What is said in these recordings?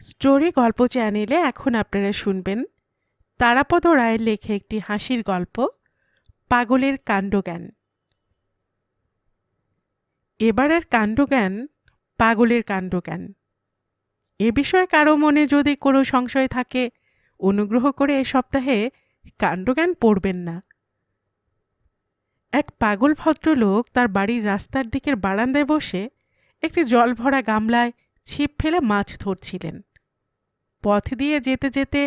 Story গল্প চ্যানেলে এখন আপনারা শুনবেন তারাপদ রায়ের লেখা একটি হাসির গল্প পাগলের কাণ্ডজ্ঞান। এবারের কাণ্ডজ্ঞান পাগলের কাণ্ডজ্ঞান। এ বিষয়ে কারো মনে যদি কোনো সংশয় থাকে অনুগ্রহ করে এ সপ্তাহে কাণ্ডজ্ঞান পড়বেন না। এক পাগল ভদ্রলোক তার বাড়ির রাস্তার দিকের বারান্দায় বসে একটি জল ভরা গামলায় ছিপ ফেলে মাছ ধরছিলেন। পথ দিয়ে যেতে যেতে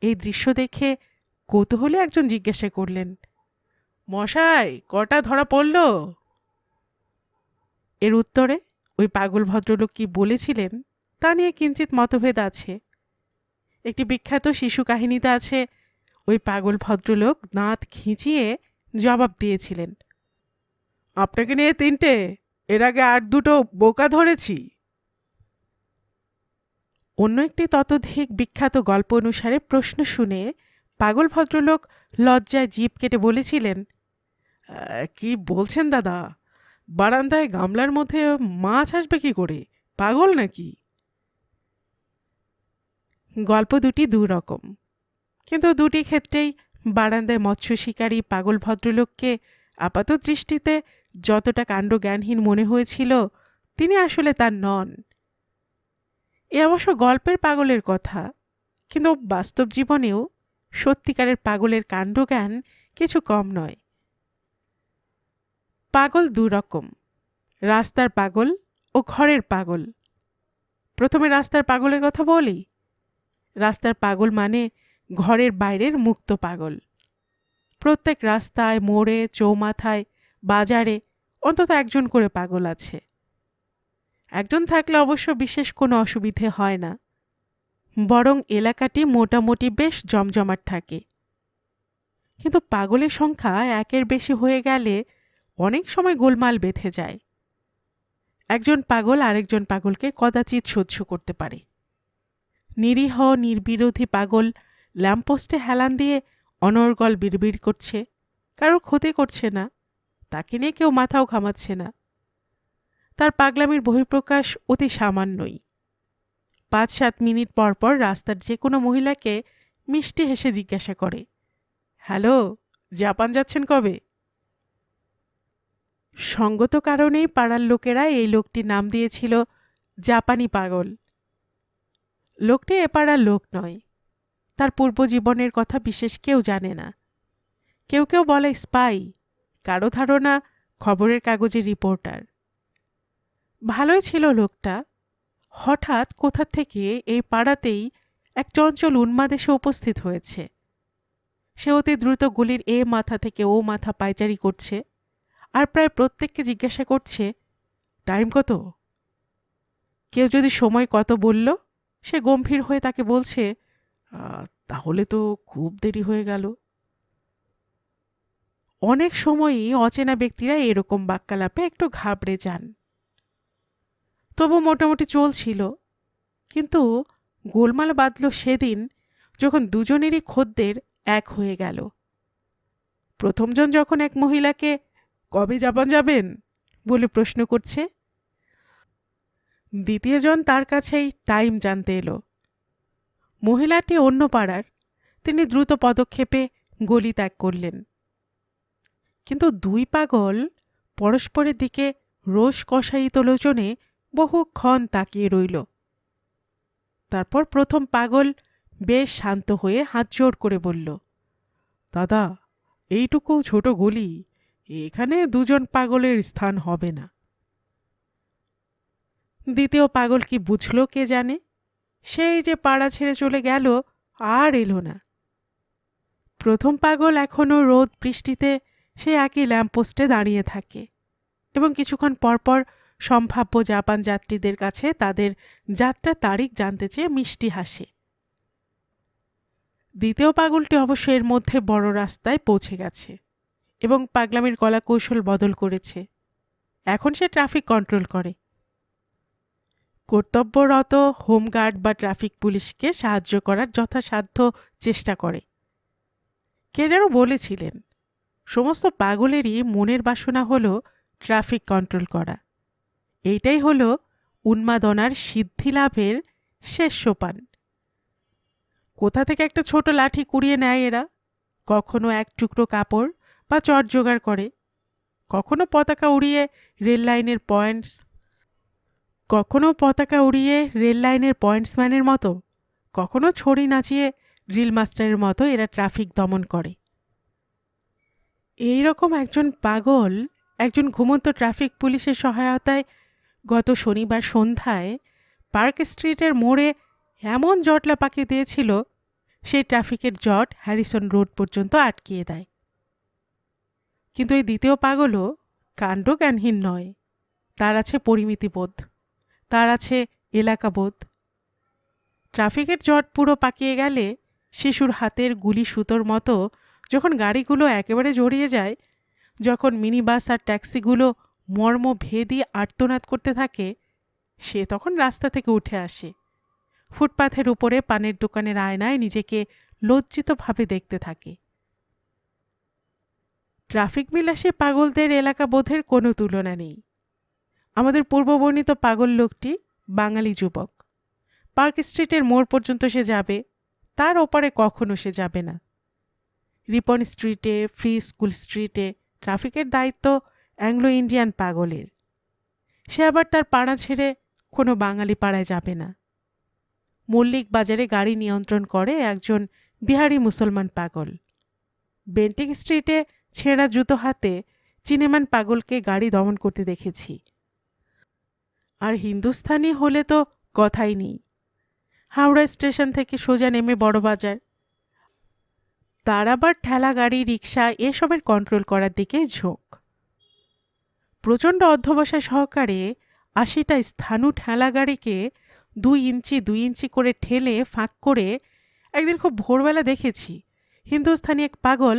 এই দৃশ্য দেখে কৌতূহলে একজন জিজ্ঞাসা করলেন, মশাই কটা ধরা পড়ল? এর উত্তরে ওই পাগল ভদ্রলোক কি বলেছিলেন তা নিয়ে কিঞ্চিত মতভেদ আছে। একটি বিখ্যাত শিশু কাহিনীতে আছে ওই পাগল ভদ্রলোক দাঁত খিঁচিয়ে জবাব দিয়েছিলেন, আপনাকে নিয়ে 3টে, এর আগে 8-2টো বোকা ধরেছি। অন্য একটি ততোধিক বিখ্যাত গল্প অনুসারে প্রশ্ন শুনে পাগল ভদ্রলোক লজ্জায় জিভ কেটে বলেছিলেন, কি বলছেন দাদা, বারান্দায় গামলার মধ্যে মাছ আসবে কি করে, পাগল নাকি? গল্প দুটি দুরকম, কিন্তু দুটি ক্ষেত্রেই বারান্দায় মৎস্য শিকারী পাগল ভদ্রলোককে আপাত দৃষ্টিতে যতটা কাণ্ডজ্ঞানহীন মনে হয়েছিল তিনি আসলে তার নন। এ অবশ্য গল্পের পাগলের কথা, কিন্তু বাস্তব জীবনেও সত্যিকারের পাগলের কাণ্ডজ্ঞান কিছু কম নয়। পাগল দুরকম, রাস্তার পাগল ও ঘরের পাগল। প্রথমে রাস্তার পাগলের কথা বলি। রাস্তার পাগল মানে ঘরের বাইরের মুক্ত পাগল। প্রত্যেক রাস্তায়, মোড়ে, চৌমাথায়, বাজারে অন্তত একজন করে পাগল আছে। একজন থাকলে অবশ্য বিশেষ কোনো অসুবিধে হয় না, বরং এলাকাটি মোটামুটি বেশ জমজমাট থাকে। কিন্তু পাগলের সংখ্যা একের বেশি হয়ে গেলে অনেক সময় গোলমাল বেঁধে যায়। একজন পাগল আরেকজন পাগলকে কদাচিৎ সহ্য করতে পারে। নিরীহ নির্বিরোধী পাগল ল্যাম্পপোস্টে হেলান দিয়ে অনর্গল বিড়বিড় করছে, কারোর ক্ষতি করছে না, তাকে নিয়ে কেউ মাথাও ঘামাচ্ছে না। তার পাগলামির বহিঃপ্রকাশ অতি সামান্যই। 5-7 মিনিট পর পর রাস্তার যে কোনো মহিলাকে মিষ্টি হেসে জিজ্ঞাসা করে, হ্যালো, জাপান যাচ্ছেন কবে? সঙ্গত কারণেই পাড়ার লোকেরা এই লোকটির নাম দিয়েছিল জাপানি পাগল। লোকটি এ পাড়ার লোক নয়, তার পূর্বজীবনের কথা বিশেষ কেউ জানে না। কেউ কেউ বলে স্পাই, কারো ধারণা খবরের কাগজের রিপোর্টার। ভালোই ছিল লোকটা। হঠাৎ কোথা থেকে এই পাড়াতেই এক চঞ্চল উন্মাদ এসে উপস্থিত হয়েছে। সে অতি দ্রুত গলির এ মাথা থেকে ও মাথা পায়চারি করছে, আর প্রায় প্রত্যেককে জিজ্ঞাসা করছে, টাইম কত? কেউ যদি সময় কত বলল, সে গম্ভীর হয়ে তাকে বলছে, তাহলে তো খুব দেরি হয়ে গেল। অনেক সময়ই অচেনা ব্যক্তিরা এরকম বাক্যালাপে একটু ঘাবড়ে যান। তবু মোটামুটি চলছিল, কিন্তু গোলমাল বাঁধল সেদিন যখন দুজনেরই খদ্দের এক হয়ে গেল। প্রথমজন যখন এক মহিলাকে কবে জাপান যাবেন বলে প্রশ্ন করছে, দ্বিতীয়জন তার কাছেই টাইম জানতে এলো। মহিলাটি অন্য পাড়ার, তিনি দ্রুত পদক্ষেপে গলি ত্যাগ করলেন। কিন্তু দুই পাগল পরস্পরের দিকে রোষ কষায়িত লোচনে বহুক্ষণ তাকিয়ে রইল। তারপর প্রথম পাগল বেশ শান্ত হয়ে হাত জোড় করে বলল, দাদা, এইটুকু ছোট গলি, এখানে দুজন পাগলের স্থান হবে না। দ্বিতীয় পাগল কি বুঝল কে জানে, সেই যে পাড়া ছেড়ে চলে গেল আর এলো না। প্রথম পাগল এখনও রোদ বৃষ্টিতে সে একই ল্যাম্পপোস্টে দাঁড়িয়ে থাকে এবং কিছুক্ষণ পরপর সম্ভাব্য জাপান যাত্রীদের কাছে তাদের যাত্রার তারিখ জানতে চেয়ে মিষ্টি হাসে। দ্বিতীয় পাগলটি অবশ্য এর মধ্যে বড় রাস্তায় পৌঁছে গেছে এবং পাগলামির কলা কৌশল বদল করেছে। এখন সে ট্রাফিক কন্ট্রোল করে। কর্তব্যরত হোমগার্ড বা ট্রাফিক পুলিশকে সাহায্য করার যথাসাধ্য চেষ্টা করে। কে যেন বলেছিলেন, সমস্ত পাগলেরই মনের বাসনা হলো ট্রাফিক কন্ট্রোল করা। এইটাই হলো উন্মাদনার সিদ্ধি লাভের শেষ সোপান। কোথা থেকে একটা ছোট লাঠি কুড়িয়ে নেয় এরা, কখনো এক টুকরো কাপড় বা চট জোগাড় করে, কখনো পতাকা উড়িয়ে রেল লাইনের পয়েন্টসম্যানের মতো, কখনো ছড়ি নাচিয়ে ড্রিল মাস্টারের মতো এরা ট্রাফিক দমন করে। এই রকম একজন পাগল একজন ঘুমন্ত ট্রাফিক পুলিশের সহায়তায় গত শনিবার সন্ধ্যায় পার্ক স্ট্রিটের মোড়ে এমন জটলা পাকিয়ে দিয়েছিল, সেই ট্রাফিকের জট হ্যারিসন রোড পর্যন্ত আটকিয়ে দেয়। কিন্তু এই দ্বিতীয় পাগলও কাণ্ডজ্ঞানহীন নয়। তার আছে পরিমিতিবোধ, তার আছে এলাকাবোধ। ট্রাফিকের জট পুরো পাকিয়ে গেলে শিশুর হাতের গুলি সুতোর মতো যখন গাড়িগুলো একেবারে জড়িয়ে যায়, যখন মিনি বাস আর ট্যাক্সিগুলো মর্মভেদী আর্তনাদ করতে থাকে, সে তখন রাস্তা থেকে উঠে আসে, ফুটপাথের উপরে পানের দোকানের আয়নায় নিজেকে লজ্জিতভাবে দেখতে থাকে। ট্রাফিক বিলাসী পাগলদের এলাকাবোধের কোনো তুলনা নেই। আমাদের পূর্ববর্ণিত পাগল লোকটি বাঙালি যুবক। পার্ক স্ট্রিটের মোড় পর্যন্ত সে যাবে, তার ওপারে কখনো সে যাবে না। রিপন স্ট্রিটে, ফ্রি স্কুল স্ট্রিটে ট্রাফিকের দায়িত্ব অ্যাংলো ইন্ডিয়ান পাগলের। সে আবার তার পাড়া ছেড়ে কোনো বাঙালি পাড়ায় যাবে না। মল্লিক বাজারে গাড়ি নিয়ন্ত্রণ করে একজন বিহারি মুসলমান পাগল। বেন্টিং স্ট্রিটে ছেঁড়া জুতো হাতে চিনেমান পাগলকে গাড়ি দমন করতে দেখেছি। আর হিন্দুস্থানি হলে তো কথাই নেই। হাওড়া স্টেশন থেকে সোজা নেমে বড়বাজার, তার আবার ঠেলা গাড়ি, রিক্সা এসবের কন্ট্রোল করার দিকে ঝোঁক। প্রচণ্ড অধ্যবসায় সহকারে ৮০টা স্থানু ঠেলা গাড়িকে ২ ইঞ্চি করে ঠেলে ফাঁক করে একদিন খুব ভোরবেলা দেখেছি হিন্দুস্থানি এক পাগল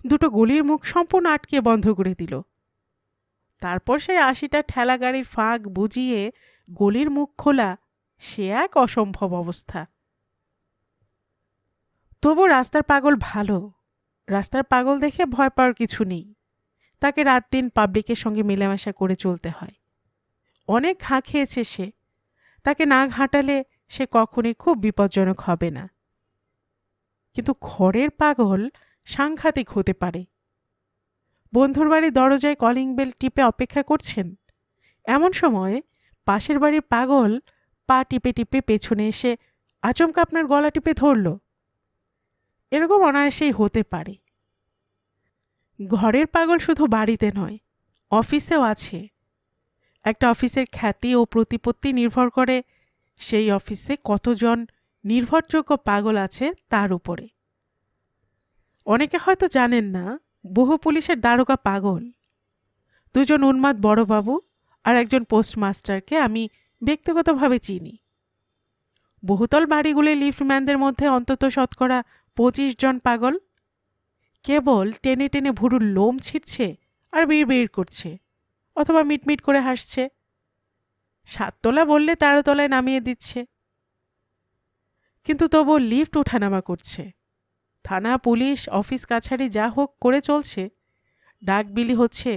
দুটো গলির মুখ সম্পূর্ণ আটকে বন্ধ করে দিল। তারপর সেই ৮০টা ঠেলা গাড়ির ফাঁক বুঝিয়ে গলির মুখ খোলা, সে এক অসম্ভব অবস্থা। তবু রাস্তার পাগল ভালো। রাস্তার পাগল দেখে ভয় পাওয়ার কিছু নেই। তাকে রাত দিন পাবলিকের সঙ্গে মেলামেশা করে চলতে হয়। অনেক ঘা খেয়েছে সে, তাকে না ঘাঁটালে সে কখনই খুব বিপজ্জনক হবে না। কিন্তু ঘরের পাগল সাংঘাতিক হতে পারে। বন্ধুর বাড়ির দরজায় কলিং বেল টিপে অপেক্ষা করছেন, এমন সময় পাশের বাড়ির পাগল পা টিপে টিপে পেছনে এসে আচমকা আপনার গলা টিপে ধরল। এরকম অনায়াসেই হতে পারে। ঘরের পাগল শুধু বাড়িতে নয়, অফিসেও আছে। একটা অফিসের খ্যাতি ও প্রতিপত্তি নির্ভর করে সেই অফিসে কতজন নির্ভরযোগ্য পাগল আছে তার উপরে। অনেকে হয়তো জানেন না, বহু পুলিশের দারোগা পাগল। ২ জন উন্মাদ বড়বাবু আর একজন পোস্টমাস্টারকে আমি ব্যক্তিগতভাবে চিনি। বহুতল বাড়িগুলির লিফটম্যানদের মধ্যে অন্তত শতকরা ২৫ জন পাগল। কেবল টেনে টেনে ভুরুর লোম ছিঁড়ছে আর বিড়বিড় করছে, অথবা মিটমিট করে হাসছে। ৭ তলা বললে ১৩ তলায় নামিয়ে দিচ্ছে। কিন্তু তবু লিফট ওঠানামা করছে। থানা, পুলিশ, অফিস কাছারি যা হোক করে চলছে। ডাক বিলি হচ্ছে।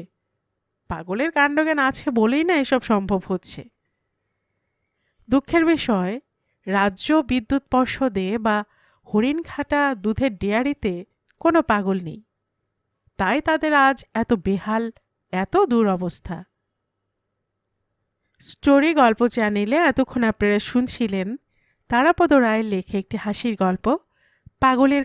পাগলের কাণ্ডজ্ঞান আছে বলেই না এসব সম্ভব হচ্ছে। দুঃখের বিষয়, রাজ্য বিদ্যুৎ পর্ষদে বা হরিণঘাটা দুধের ডেয়ারিতে কোনো পাগল নেই। তাই তাদের আজ এত বেহাল, এত দুরবস্থা। স্টোরি গল্প চ্যানেলে এতক্ষণ আপনারা শুনছিলেন তারাপদ রায়ের লেখা একটি হাসির গল্প, পাগলের